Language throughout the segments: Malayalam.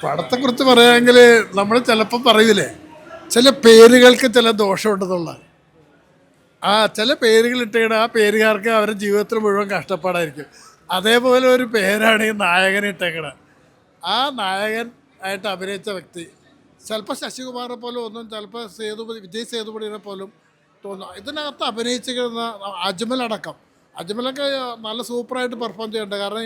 പടത്തെക്കുറിച്ച് പറയുകയാണെങ്കിൽ നമ്മൾ ചിലപ്പോൾ പറയൂലേ ചില പേരുകൾക്ക് ചില ദോഷമുണ്ടെന്നുള്ള. ചില പേരുകൾ ഇട്ടുകഴിഞ്ഞാൽ ആ പേരുകാർക്ക് അവരുടെ ജീവിതത്തിൽ മുഴുവൻ കഷ്ടപ്പാടായിരിക്കും. അതേപോലെ ഒരു പേരാണ് ഈ നായകൻ ഇട്ടേക്കണത്. ആ നായകൻ ആയിട്ട് അഭിനയിച്ച വ്യക്തി ചിലപ്പോൾ ശശികുമാറിനെ പോലും ഒന്നും, ചിലപ്പോൾ വിജയ് സേതുപതിനെ പോലും തോന്നും. ഇതിനകത്ത് അഭിനയിച്ചിരിക്കുന്ന അജ്മൽ അടക്കം, അജ്മലൊക്കെ നല്ല സൂപ്പറായിട്ട് പെർഫോം ചെയ്യുന്നുണ്ട്. കാരണം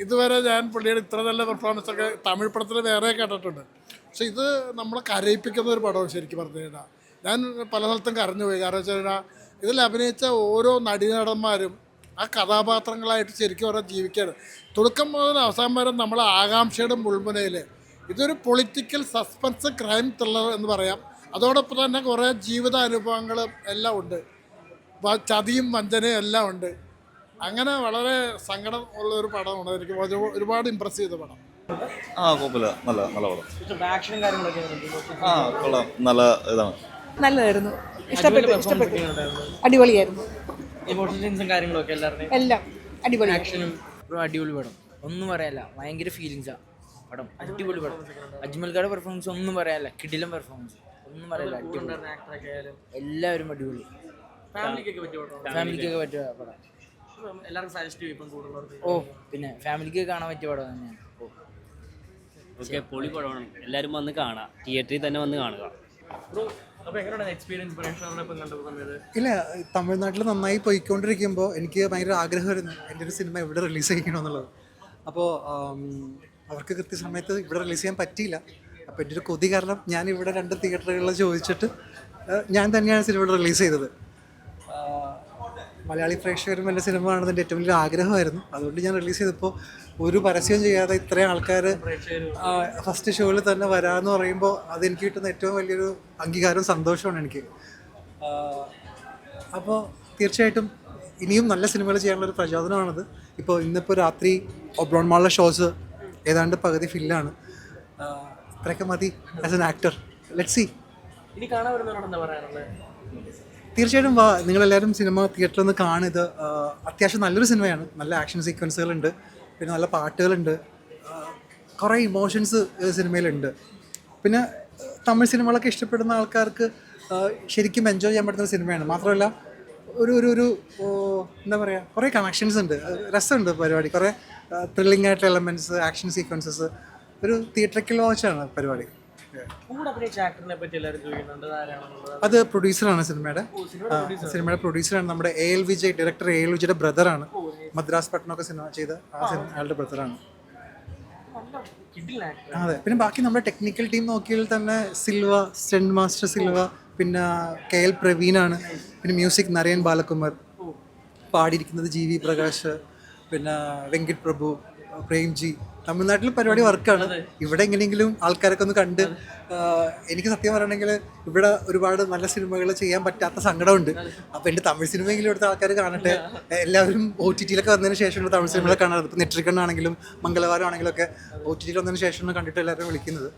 ഇതുവരെ ഞാൻ പുള്ളിയുടെ ഇത്ര നല്ല പെർഫോമൻസ് ഒക്കെ തമിഴ് പടത്തിൽ വേറെ കേട്ടിട്ടുണ്ട്. പക്ഷെ ഇത് നമ്മളെ കരയിപ്പിക്കുന്ന ഒരു പടമാണ് ശരിക്കും പറഞ്ഞു കഴിഞ്ഞാൽ. ഞാൻ പല സ്ഥലത്തും കരഞ്ഞു പോയി. കാരണം വെച്ച് കഴിഞ്ഞാൽ ഇതിൽ അഭിനയിച്ച ഓരോ നടീനടന്മാരും ആ കഥാപാത്രങ്ങളായിട്ട് ശരിക്കും അവരെ ജീവിക്കുകയാണ്. തുടക്കം മുതൽ അവസാനം വരെ നമ്മളെ ആകാംക്ഷയുടെ മുൾമുനയിൽ. ഇതൊരു പൊളിറ്റിക്കൽ സസ്പെൻസ് ക്രൈം ത്രില്ലർ എന്ന് പറയാം. അതോടൊപ്പം തന്നെ കുറേ ജീവിതാനുഭവങ്ങളും എല്ലാം ഉണ്ട്, ചതിയും വഞ്ചനയും എല്ലാം ഉണ്ട്. അങ്ങനെ വളരെ സങ്കടം ഉള്ള ഒരു പടമാണ്. എനിക്ക് ഒരുപാട് ഇമ്പ്രസ് ചെയ്ത പടം. കുഴപ്പമില്ല, നല്ല നല്ല പടം. കൊള്ളാം, നല്ല ഇതാണ്. നല്ലതായിരുന്നു, ഇഷ്ടപ്പെട്ടു. അടിപൊളിയായിരുന്നു, എല്ലാം അടിപൊളി. ആക്ഷനും അടിപൊളി പടം, ഒന്നും പറയാല്ല. ഭയങ്കര ഫീലിങ്സാ പടം, അടിപൊളി പടം. അജ്മൽക്കാരുടെ പെർഫോമൻസ് ഒന്നും പറയാല്ല, കിടിലം പെർഫോമൻസ്, ഒന്നും പറയല്ല. എല്ലാവരും അടിപൊളി, ഫാമിലിക്കൊക്കെ പറ്റിയ പടം. ഓ പിന്നെ ഫാമിലിക്ക് കാണാൻ പറ്റിയ പടം തന്നെയാണ്. ഓക്കെ, പൊളി പടമാണ്, എല്ലാവരും വന്ന് കാണാം, തിയേറ്ററിൽ തന്നെ വന്ന് കാണുക. ഇല്ല, തമിഴ്നാട്ടിൽ നന്നായി പോയിക്കൊണ്ടിരിക്കുമ്പോൾ എനിക്ക് ഭയങ്കര ആഗ്രഹമായിരുന്നു എൻ്റെ ഒരു സിനിമ ഇവിടെ റിലീസ് ചെയ്യണമെന്നുള്ളത്. അപ്പോൾ അവർക്ക് കൃത്യസമയത്ത് ഇവിടെ റിലീസ് ചെയ്യാൻ പറ്റിയില്ല. അപ്പോൾ എൻ്റെ ഒരു കൊതി കാരണം ഞാൻ ഇവിടെ 2 തിയേറ്ററുകളിൽ ചോദിച്ചിട്ട് ഞാൻ തന്നെയാണ് സിനിമ ഇവിടെ റിലീസ് ചെയ്തത്. മലയാളി പ്രേക്ഷകരും എൻ്റെ സിനിമ കാണുന്നത് എൻ്റെ ഏറ്റവും വലിയ ആഗ്രഹമായിരുന്നു. അതുകൊണ്ട് ഞാൻ റിലീസ് ചെയ്തപ്പോൾ ഒരു പരസ്യം ചെയ്യാതെ ഇത്രയും ആൾക്കാർ ഫസ്റ്റ് ഷോയിൽ തന്നെ വരാമെന്ന് പറയുമ്പോൾ അതെനിക്ക് കിട്ടുന്ന ഏറ്റവും വലിയൊരു അംഗീകാരവും സന്തോഷമാണ് എനിക്ക്. അപ്പോൾ തീർച്ചയായിട്ടും ഇനിയും നല്ല സിനിമകൾ ചെയ്യാനുള്ളൊരു പ്രചോദനമാണത്. ഇപ്പോൾ ഇന്നിപ്പോൾ രാത്രി ഒബ്രോൺ മാളിലെ ഷോസ് ഏതാണ്ട് പകുതി ഫില്ലാണ്. ഇത്രയൊക്കെ മതി as an actor. Let's see. തീർച്ചയായിട്ടും വാ, നിങ്ങളെല്ലാവരും സിനിമ തിയേറ്ററിൽ നിന്ന് കാണുന്നത്. അത്യാവശ്യം നല്ലൊരു സിനിമയാണ്, നല്ല ആക്ഷൻ സീക്വൻസുകളുണ്ട്, പിന്നെ നല്ല പാട്ടുകളുണ്ട്, കുറേ ഇമോഷൻസ് സിനിമയിലുണ്ട്. പിന്നെ തമിഴ് സിനിമകളൊക്കെ ഇഷ്ടപ്പെടുന്ന ആൾക്കാർക്ക് ശരിക്കും എൻജോയ് ചെയ്യാൻ പറ്റുന്ന സിനിമയാണ്. മാത്രമല്ല ഒരു ഒരു ഒരു എന്താ പറയുക, കുറേ കണക്ഷൻസ് ഉണ്ട്, രസമുണ്ട് പരിപാടി, കുറേ ത്രില്ലിംഗ് ആയിട്ടുള്ള എലമെൻറ്റ്സ്, ആക്ഷൻ സീക്വൻസസ്. ഒരു തിയേറ്ററിക്കൽ വാച്ചാണ് പരിപാടി. അത് പ്രൊഡ്യൂസറാണ് സിനിമയുടെ പ്രൊഡ്യൂസറാണ് നമ്മുടെ AL വിജയ്, ഡയറക്ടർ AL വിജയുടെ ബ്രദറാണ്. മദ്രാസ് പട്ടണമൊക്കെ സിനിമ ചെയ്ത അയാളുടെ ബ്രദറാണ്. അതെ, പിന്നെ ബാക്കി നമ്മുടെ ടെക്നിക്കൽ ടീം നോക്കിയാൽ തന്നെ സിൽവ, സ്റ്റണ്ട് മാസ്റ്റർ സിൽവ, പിന്നെ KL പ്രവീണാണ്, പിന്നെ മ്യൂസിക് നരയൻ ബാലകുമാർ, പാടിയിരിക്കുന്നത് GV പ്രകാശ്, പിന്നെ വെങ്കിട്ട് പ്രഭു, പ്രേംജി. തമിഴ്നാട്ടിൽ പരിപാടി വർക്കാണ്. ഇവിടെ എങ്ങനെയെങ്കിലും ആൾക്കാരൊക്കെ ഒന്ന് കണ്ട്, എനിക്ക് സത്യം പറയണമെങ്കിൽ ഇവിടെ ഒരുപാട് നല്ല സിനിമകൾ ചെയ്യാൻ പറ്റാത്ത സങ്കടമുണ്ട്. അപ്പോൾ എൻ്റെ തമിഴ് സിനിമയെങ്കിലും ഇവിടുത്തെ ആൾക്കാർ കാണട്ടെ. എല്ലാവരും OTT-യിലൊക്കെ വന്നതിന് ശേഷമുള്ള തമിഴ് സിനിമകളെ കാണാറ്. ഇപ്പോൾ നെട്രിക്കണ്ണാണെങ്കിലും മംഗളവാരം ആണെങ്കിലും ഒക്കെ OTT-യിൽ വന്നതിന് ശേഷമാണ് കണ്ടിട്ട് എല്ലാവരും വിളിക്കുന്നത്.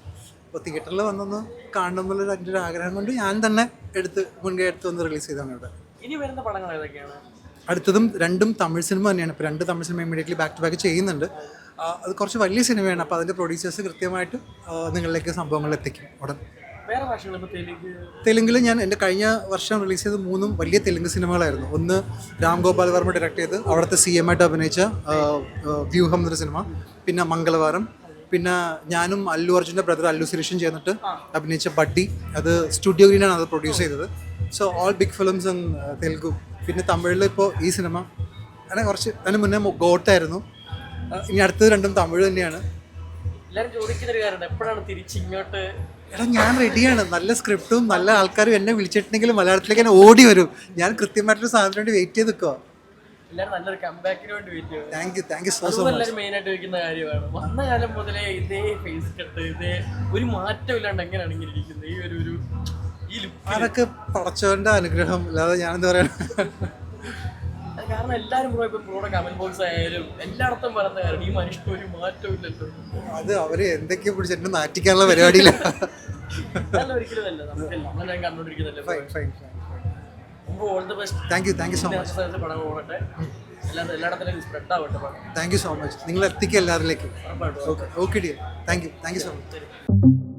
അപ്പോൾ തിയേറ്ററിൽ വന്നൊന്ന് കാണണം എന്നുള്ളൊരു എൻ്റെ ഒരു ആഗ്രഹം കൊണ്ട് ഞാൻ തന്നെ മുൻകൈ എടുത്ത് വന്ന് റിലീസ് ചെയ്താണ് ഇവിടെ. ഇനി വരുന്ന പടങ്ങൾ ഏതൊക്കെയാണ്? അടുത്തതും 2 തമിഴ് സിനിമ തന്നെയാണ്. ഇപ്പോൾ 2 Tamil cinema immediately back to back ചെയ്യുന്നുണ്ട്. അത് കുറച്ച് വലിയ സിനിമയാണ്. അപ്പോൾ അതിൻ്റെ പ്രൊഡ്യൂസേഴ്സ് കൃത്യമായിട്ട് നിങ്ങളിലേക്ക് സംഭവങ്ങൾ എത്തിക്കും ഉടൻ. തെലുങ്കിൽ ഞാൻ എൻ്റെ കഴിഞ്ഞ വർഷം റിലീസ് ചെയ്ത 3 വലിയ തെലുങ്ക് സിനിമകളായിരുന്നു. ഒന്ന് രാം ഗോപാൽ വർമ്മ ഡയറക്റ്റ് ചെയ്ത് അവിടുത്തെ CM ആയിട്ട് അഭിനയിച്ച വ്യൂഹം എന്നൊരു സിനിമ, പിന്നെ മംഗളവാരം, പിന്നെ ഞാനും അല്ലു അർജുൻ്റെ ബ്രദർ അല്ലു സുരേഷൻ ചേർന്നിട്ട് അഭിനയിച്ച ബഡ്ഡി, അത് സ്റ്റുഡിയോ ഗ്രീനാണ് അത് പ്രൊഡ്യൂസ് ചെയ്തത്. So all big films in Telugu. പിന്നെ തമിഴിൽ ഇപ്പോൾ ഈ സിനിമ അങ്ങനെ കുറച്ച് അതിന് മുന്നേ ഗോട്ടായിരുന്നു. ഇനി അടുത്തത് 2 തമിഴ് തന്നെയാണ്. എടാ ഞാൻ റെഡിയാണ്. നല്ല സ്ക്രിപ്റ്റും നല്ല ആൾക്കാരും എന്നെ വിളിച്ചിട്ടുണ്ടെങ്കിലും മലയാളത്തിലേക്ക് തന്നെ ഓടി വരും. ഞാൻ കൃത്യമായിട്ടൊരു സാധനത്തിന് വേണ്ടി വെയിറ്റ് ചെയ്ത് നിൽക്കുക. Thank you so much. വന്ന കാലം മുതലേ ഇതേ ഫേസ് കട്ട്, ഇതേ ഒരു മാറ്റം ഇല്ലാണ്ട് എങ്ങനെയാണ് ഇങ്ങനെ ഇരിക്കുന്നത്? ഈ ഒരു അതൊക്കെ പടച്ചവന്റെ അനുഗ്രഹം, അല്ലാതെ ഞാനെന്താ പറയണ. കാരണം എല്ലാവരും കമന്റ് ബോക്സ് ആയാലും എല്ലായിടത്തും പറയുന്ന കാര്യം ഈ മനുഷ്യന് ഒരു മാറ്റവും ഇല്ലല്ലോ. അത് അവര് എന്തൊക്കെയോ പിടിച്ച് എന്നെ നാറ്റിക്കാനുള്ള പരിപാടിയില്ല. ഒരിക്കലും നമ്മളെല്ലാം കണ്ടോണ്ടിരിക്കുന്നല്ലേ. Thank you so much. പടം ഓടട്ടെ. എല്ലായിടത്തിലും സ്പ്രെഡ് ആവട്ടെ പടം. Thank you so much. നിങ്ങൾ എത്തിക്കുക എല്ലാവരിലേക്കും. Okay dear. Thank you so much.